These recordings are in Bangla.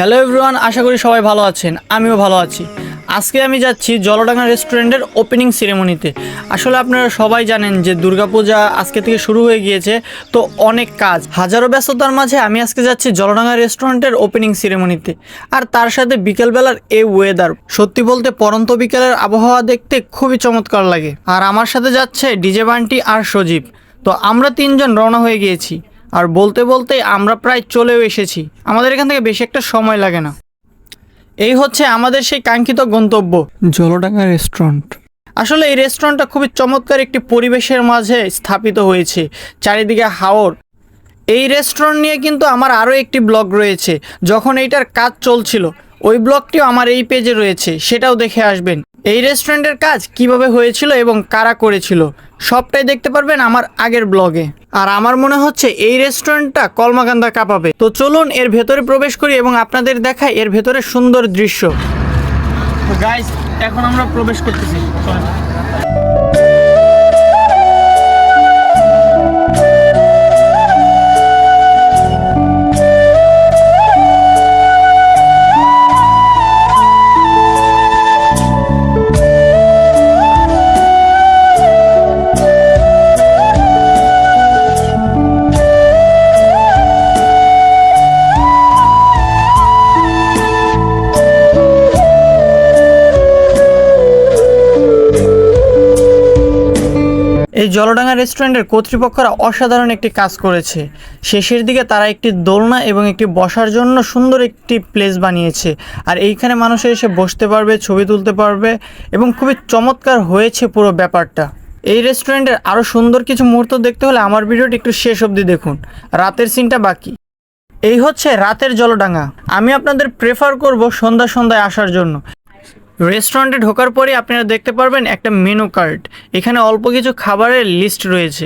হ্যালো এভরিওয়ান, আশা করি সবাই ভালো আছেন। আমিও ভালো আছি। আজকে আমি যাচ্ছি জলডাঙ্গা রেস্টুরেন্টের ওপেনিং সেরেমনিতে। আসলে আপনারা সবাই জানেন যে দুর্গাপূজা আজকে থেকে শুরু হয়ে গিয়েছে, তো অনেক কাজ, হাজারো ব্যস্ততার মাঝে আমি আজকে যাচ্ছি জলডাঙ্গা রেস্টুরেন্টের ওপেনিং সেরেমনিতে। আর তার সাথে বিকেলবেলার এই ওয়েদার, সত্যি বলতে পরন্ত বিকেলের আবহাওয়া দেখতে খুবই চমৎকার লাগে। আর আমার সাথে যাচ্ছে ডিজে বান্টি আর সজীব। তো আমরা তিনজন রওনা হয়ে গিয়েছি। আর বলতে বলতে আমরা প্রায় চলেও এসেছি। আমাদের এখান থেকে বেশি একটা সময় লাগে না। এই হচ্ছে আমাদের সেই কাঙ্ক্ষিত গন্তব্য, জলডাঙ্গা রেস্টুরেন্ট। আসলে এই রেস্টুরেন্টটা খুবই চমৎকার একটি পরিবেশের মাঝে স্থাপিত হয়েছে, চারিদিকে হাওর। এই রেস্টুরেন্ট নিয়ে কিন্তু আমার আরও একটি ব্লগ রয়েছে, যখন এইটার কাজ চলছিল। ওই ব্লগটিও আমার এই পেজে রয়েছে, সেটাও দেখে আসবেন। এই রেস্টুরেন্টের কাজ কিভাবে হয়েছিল এবং কারা করেছিল সবটাই দেখতে পারবেন আমার আগের ব্লগে। আর আমার মনে হচ্ছে এই রেস্টুরেন্টটা কলমাকান্দা কাঁপাবে। তো চলুন এর ভেতরে প্রবেশ করি এবং আপনাদের দেখাই এর ভেতরে সুন্দর দৃশ্য। তো গাইস, এখন আমরা প্রবেশ করতেছি। এই জলডাঙ্গা রেস্টুরেন্টের কর্তৃপক্ষরা অসাধারণ একটি কাজ করেছে। শেষের দিকে তারা একটি দোলনা এবং একটি বসার জন্য সুন্দর একটি প্লেস বানিয়েছে। আর এইখানে মানুষ এসে বসতে পারবে, ছবি তুলতে পারবে এবং খুবই চমৎকার হয়েছে পুরো ব্যাপারটা। এই রেস্টুরেন্টের আরও সুন্দর কিছু মুহূর্ত দেখতে হলে আমার ভিডিওটি একটু শেষ অবধি দেখুন, রাতের সিনটা বাকি। এই হচ্ছে রাতের জলডাঙ্গা। আমি আপনাদের প্রেফার করব সন্ধ্যায় আসার জন্য। রেস্টুরেন্টে ঢোকার পরে আপনারা দেখতে পারবেন একটা মেনু কার্ড। এখানে অল্প কিছু খাবারের লিস্ট রয়েছে।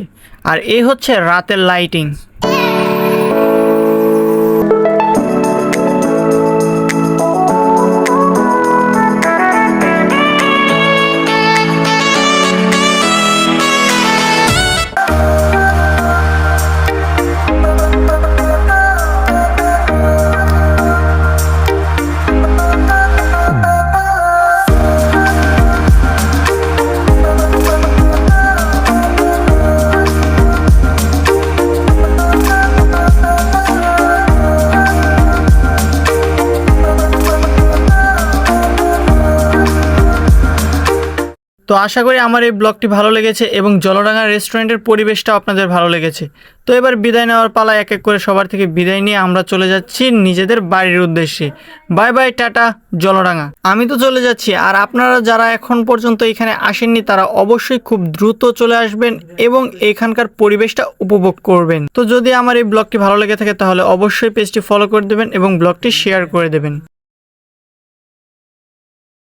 আর এই হচ্ছে রাতের লাইটিং। তো আশা করি আমার এই ব্লগটি ভালো লেগেছে এবং জলডাঙ্গা রেস্টুরেন্টের পরিবেশটাও আপনাদের ভালো লেগেছে। তো এবার বিদায় নেওয়ার পালা, এক এক করে সবার থেকে বিদায় নিয়ে আমরা চলে যাচ্ছি নিজেদের বাড়ির উদ্দেশ্যে। Bye bye, tata Jaldanga. আমি তো চলে যাচ্ছি, আর আপনারা যারা এখন পর্যন্ত এখানে আসেননি তারা অবশ্যই খুব দ্রুত চলে আসবেন এবং এখানকার পরিবেশটা উপভোগ করবেন। তো যদি আমার এই ব্লগটি ভালো লেগে থাকে তাহলে অবশ্যই পেজটি ফলো করে দেবেন এবং ব্লগটি শেয়ার করে দেবেন।